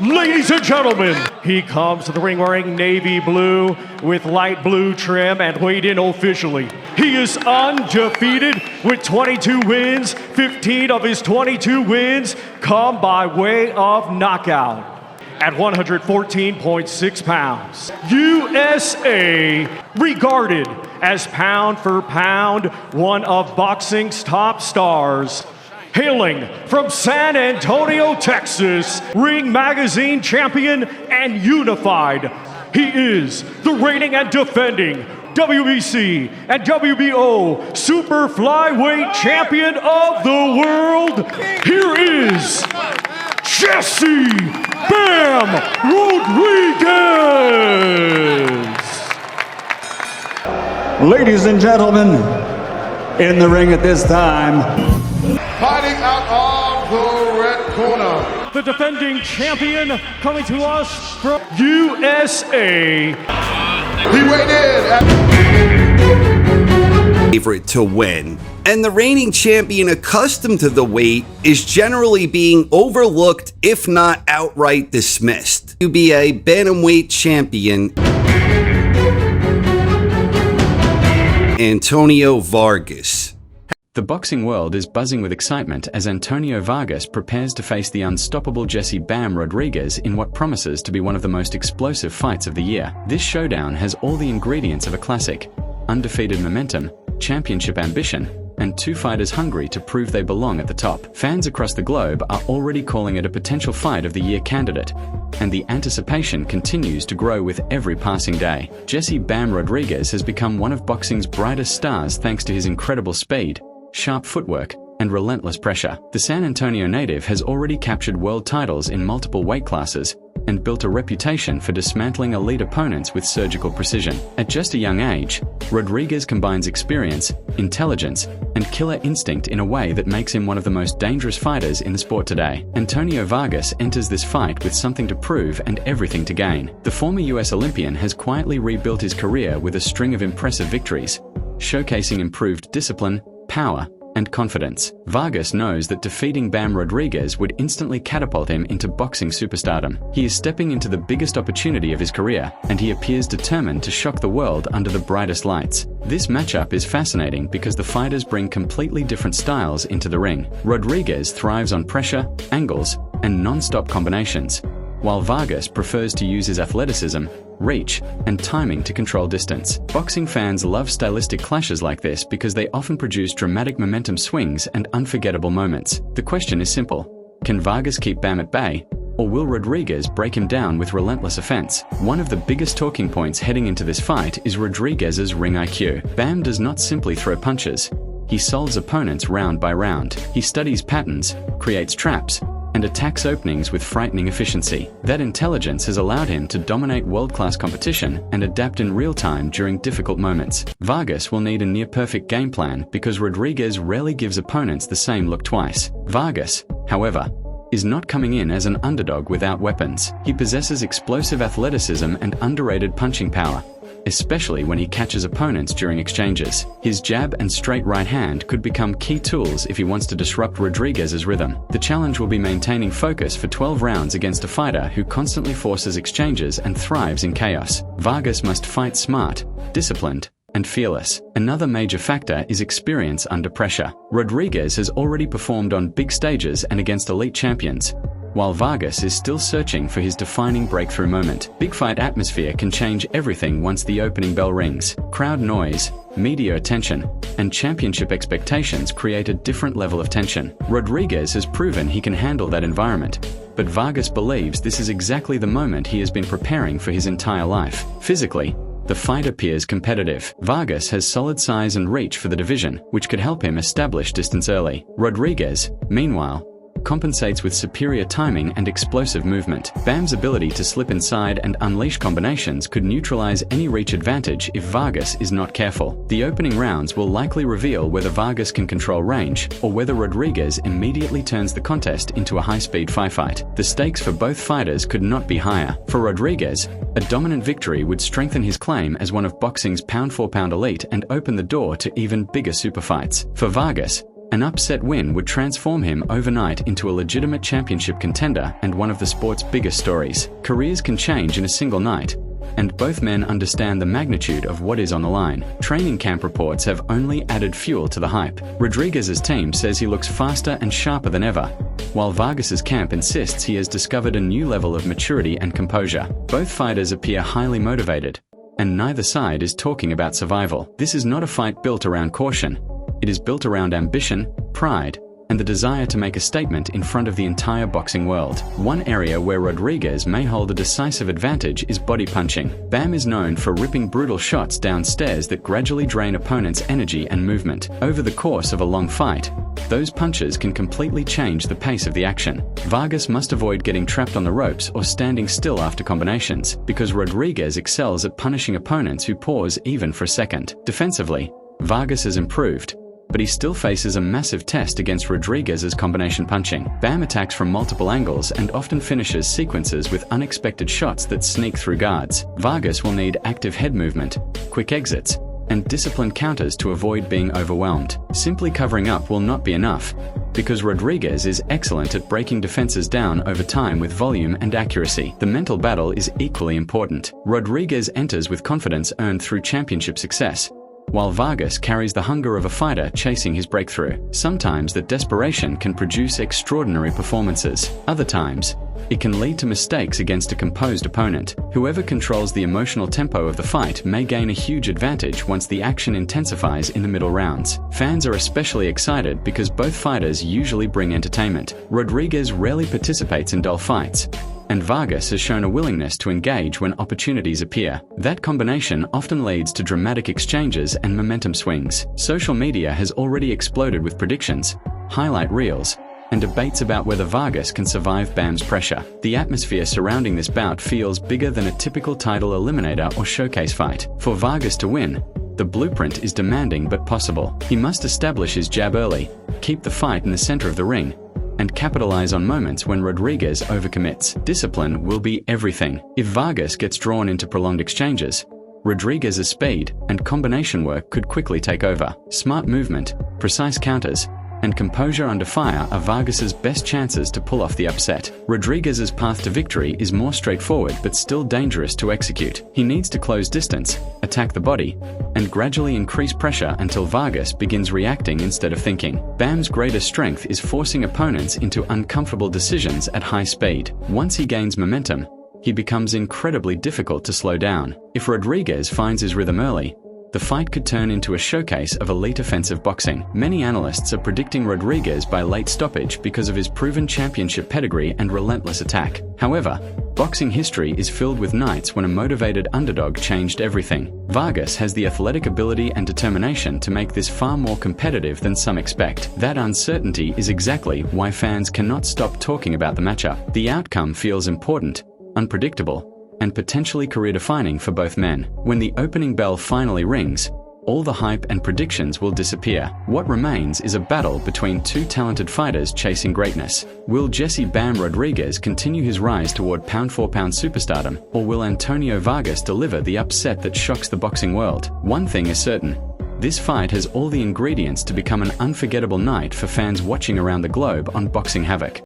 Ladies and gentlemen, he comes to the ring wearing navy blue with light blue trim and weighed in officially. He is undefeated with 22 wins. 15 of his 22 wins come by way of knockout. At 114.6 pounds, USA, regarded as pound for pound one of boxing's top stars. Hailing from San Antonio, Texas, Ring Magazine champion and unified, he is the reigning and defending WBC and WBO super flyweight champion of the world. Here is Jesse Bam Rodriguez. Ladies and gentlemen, in the ring at this time, fighting out of the red corner, the defending champion coming to us from USA. He weighed in at favorite to win, and the reigning champion, accustomed to the weight, is generally being overlooked, if not outright dismissed. WBA bantamweight champion Antonio Vargas. The boxing world is buzzing with excitement as Antonio Vargas prepares to face the unstoppable Jesse Bam Rodriguez in what promises to be one of the most explosive fights of the year. This showdown has all the ingredients of a classic: undefeated momentum, championship ambition, and two fighters hungry to prove they belong at the top. Fans across the globe are already calling it a potential fight of the year candidate, and the anticipation continues to grow with every passing day. Jesse Bam Rodriguez has become one of boxing's brightest stars thanks to his incredible speed, sharp footwork, and relentless pressure. The San Antonio native has already captured world titles in multiple weight classes and built a reputation for dismantling elite opponents with surgical precision. At just a young age, Rodriguez combines experience, intelligence, and killer instinct in a way that makes him one of the most dangerous fighters in the sport today. Antonio Vargas enters this fight with something to prove and everything to gain. The former US Olympian has quietly rebuilt his career with a string of impressive victories, showcasing improved discipline, power, and confidence. Vargas knows that defeating Bam Rodriguez would instantly catapult him into boxing superstardom. He is stepping into the biggest opportunity of his career, and he appears determined to shock the world under the brightest lights. This matchup is fascinating because the fighters bring completely different styles into the ring. Rodriguez thrives on pressure, angles, and non-stop combinations, while Vargas prefers to use his athleticism, reach, and timing to control distance. Boxing fans love stylistic clashes like this because they often produce dramatic momentum swings and unforgettable moments. The question is simple: can Vargas keep Bam at bay, or will Rodriguez break him down with relentless offense? One of the biggest talking points heading into this fight is Rodriguez's ring IQ. Bam does not simply throw punches. He solves opponents round by round. He studies patterns, creates traps, and attacks openings with frightening efficiency. That intelligence has allowed him to dominate world-class competition and adapt in real time during difficult moments. Vargas will need a near-perfect game plan because Rodriguez rarely gives opponents the same look twice. Vargas, however, is not coming in as an underdog without weapons. He possesses explosive athleticism and underrated punching power, especially when he catches opponents during exchanges. His jab and straight right hand could become key tools if he wants to disrupt Rodriguez's rhythm. The challenge will be maintaining focus for 12 rounds against a fighter who constantly forces exchanges and thrives in chaos. Vargas must fight smart, disciplined, and fearless. Another major factor is experience under pressure. Rodriguez has already performed on big stages and against elite champions, while Vargas is still searching for his defining breakthrough moment. Big fight atmosphere can change everything once the opening bell rings. Crowd noise, media attention, and championship expectations create a different level of tension. Rodriguez has proven he can handle that environment, but Vargas believes this is exactly the moment he has been preparing for his entire life. Physically, the fight appears competitive. Vargas has solid size and reach for the division, which could help him establish distance early. Rodriguez, meanwhile, compensates with superior timing and explosive movement. Bam's ability to slip inside and unleash combinations could neutralize any reach advantage if Vargas is not careful. The opening rounds will likely reveal whether Vargas can control range or whether Rodriguez immediately turns the contest into a high-speed fight. The stakes for both fighters could not be higher. For Rodriguez, a dominant victory would strengthen his claim as one of boxing's pound-for-pound elite and open the door to even bigger super fights. For Vargas, An upset win would transform him overnight into a legitimate championship contender and one of the sport's biggest stories. Careers can change in a single night, and both men understand the magnitude of what is on the line. Training camp reports have only added fuel to the hype. Rodriguez's team says he looks faster and sharper than ever, while Vargas's camp insists he has discovered a new level of maturity and composure. Both fighters appear highly motivated, and neither side is talking about survival. This is not a fight built around caution. It is built around ambition, pride, and the desire to make a statement in front of the entire boxing world. One area where Rodriguez may hold a decisive advantage is body punching. Bam is known for ripping brutal shots downstairs that gradually drain opponents' energy and movement. Over the course of a long fight, those punches can completely change the pace of the action. Vargas must avoid getting trapped on the ropes or standing still after combinations, because Rodriguez excels at punishing opponents who pause even for a second. Defensively, Vargas has improved, but he still faces a massive test against Rodriguez's combination punching. Bam attacks from multiple angles and often finishes sequences with unexpected shots that sneak through guards. Vargas will need active head movement, quick exits, and disciplined counters to avoid being overwhelmed. Simply covering up will not be enough, because Rodriguez is excellent at breaking defenses down over time with volume and accuracy. The mental battle is equally important. Rodriguez enters with confidence earned through championship success, while Vargas carries the hunger of a fighter chasing his breakthrough. Sometimes that desperation can produce extraordinary performances. Other times, it can lead to mistakes against a composed opponent. Whoever controls the emotional tempo of the fight may gain a huge advantage once the action intensifies in the middle rounds. Fans are especially excited because both fighters usually bring entertainment. Rodriguez rarely participates in dull fights, and Vargas has shown a willingness to engage when opportunities appear. That combination often leads to dramatic exchanges and momentum swings. Social media has already exploded with predictions, highlight reels, and debates about whether Vargas can survive Bam's pressure. The atmosphere surrounding this bout feels bigger than a typical title eliminator or showcase fight. For Vargas to win, the blueprint is demanding but possible. He must establish his jab early, keep the fight in the center of the ring, and capitalize on moments when Rodriguez overcommits. Discipline will be everything. If Vargas gets drawn into prolonged exchanges, Rodriguez's speed and combination work could quickly take over. Smart movement, precise counters, and composure under fire are Vargas's best chances to pull off the upset. Rodriguez's path to victory is more straightforward but still dangerous to execute. He needs to close distance, attack the body, and gradually increase pressure until Vargas begins reacting instead of thinking. Bam's greatest strength is forcing opponents into uncomfortable decisions at high speed. Once he gains momentum, he becomes incredibly difficult to slow down. If Rodriguez finds his rhythm early, the fight could turn into a showcase of elite offensive boxing. Many analysts are predicting Rodriguez by late stoppage because of his proven championship pedigree and relentless attack. However, boxing history is filled with nights when a motivated underdog changed everything. Vargas has the athletic ability and determination to make this far more competitive than some expect. That uncertainty is exactly why fans cannot stop talking about the matchup. The outcome feels important, unpredictable, and potentially career-defining for both men. When the opening bell finally rings, all the hype and predictions will disappear. What remains is a battle between two talented fighters chasing greatness. Will Jesse "Bam" Rodriguez continue his rise toward pound-for-pound superstardom, or will Antonio Vargas deliver the upset that shocks the boxing world? One thing is certain: this fight has all the ingredients to become an unforgettable night for fans watching around the globe on Boxing Havoc.